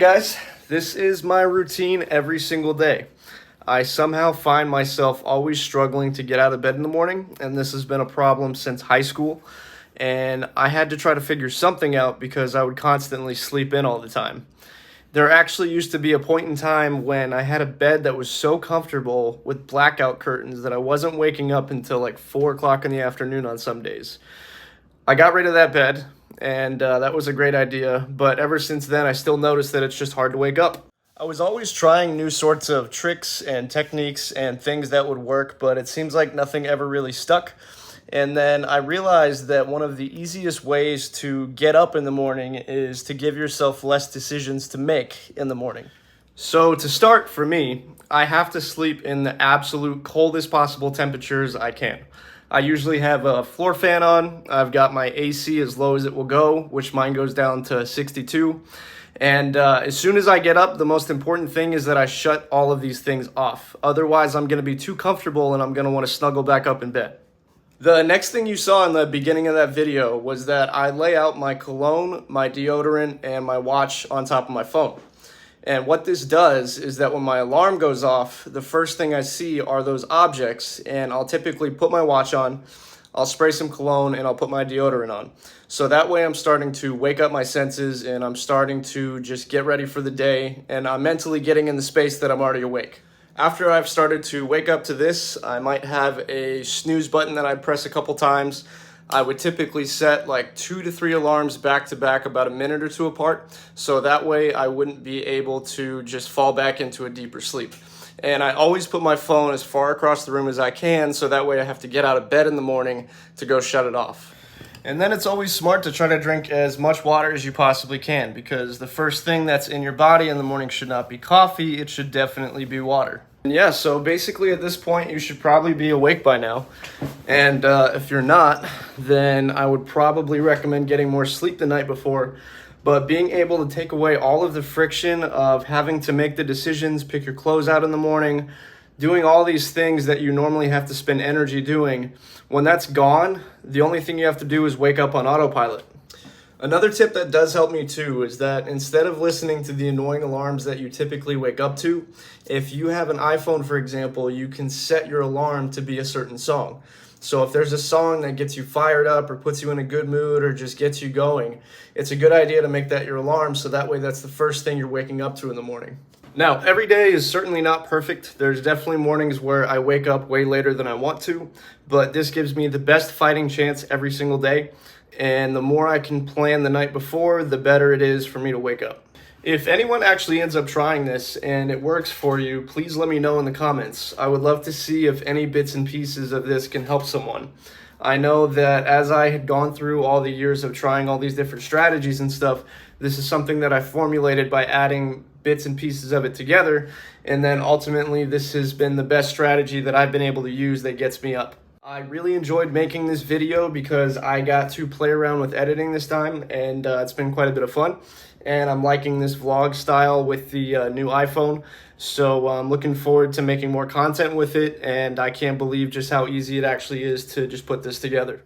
guys, this is my routine every single day. I somehow find myself always struggling to get out of bed in the morning, and this has been a problem since high school. And I had to try to figure something out because I would constantly sleep in all the time. There actually used to be a point in time when I had a bed that was so comfortable with blackout curtains that I wasn't waking up until like 4 o'clock in the afternoon on some days. I got rid of that bed, and that was a great idea, but ever since then I still notice that it's just hard to wake up. I was always trying new sorts of tricks and techniques and things that would work, but it seems like nothing ever really stuck. And then I realized that one of the easiest ways to get up in the morning is to give yourself less decisions to make in the morning. So to start, for me, I have to sleep in the absolute coldest possible temperatures I can. I usually have a floor fan on. I've got my AC as low as it will go, which mine goes down to 62. And as soon as I get up, the most important thing is that I shut all of these things off. Otherwise, I'm going to be too comfortable and I'm going to want to snuggle back up in bed. The next thing you saw in the beginning of that video was that I lay out my cologne, my deodorant, and my watch on top of my phone. And what this does is that when my alarm goes off, the first thing I see are those objects, and I'll typically put my watch on, I'll spray some cologne, and I'll put my deodorant on. So that way I'm starting to wake up my senses, and I'm starting to just get ready for the day, and I'm mentally getting in the space that I'm already awake. After I've started to wake up to this, I might have a snooze button that I'd press a couple times. I would typically set like 2 to 3 alarms back to back about a minute or two apart, so that way I wouldn't be able to just fall back into a deeper sleep. And I always put my phone as far across the room as I can, so that way I have to get out of bed in the morning to go shut it off. And then it's always smart to try to drink as much water as you possibly can, because the first thing that's in your body in the morning should not be coffee, it should definitely be water. And yeah, so basically at this point you should probably be awake by now. And if you're not, then I would probably recommend getting more sleep the night before. But being able to take away all of the friction of having to make the decisions, pick your clothes out in the morning, doing all these things that you normally have to spend energy doing, when that's gone, the only thing you have to do is wake up on autopilot. Another tip that does help me too is that instead of listening to the annoying alarms that you typically wake up to, if you have an iPhone, for example, you can set your alarm to be a certain song. So if there's a song that gets you fired up or puts you in a good mood or just gets you going, it's a good idea to make that your alarm, so that way that's the first thing you're waking up to in the morning. Now, every day is certainly not perfect. There's definitely mornings where I wake up way later than I want to, but this gives me the best fighting chance every single day. And the more I can plan the night before, the better it is for me to wake up. If anyone actually ends up trying this and it works for you, please let me know in the comments. I would love to see if any bits and pieces of this can help someone. I know that as I had gone through all the years of trying all these different strategies and stuff, this is something that I formulated by adding bits and pieces of it together, and then ultimately this has been the best strategy that I've been able to use that gets me up. I really enjoyed making this video because I got to play around with editing this time, and it's been quite a bit of fun. And I'm liking this vlog style with the new iPhone, so I'm looking forward to making more content with it, and I can't believe just how easy it actually is to just put this together.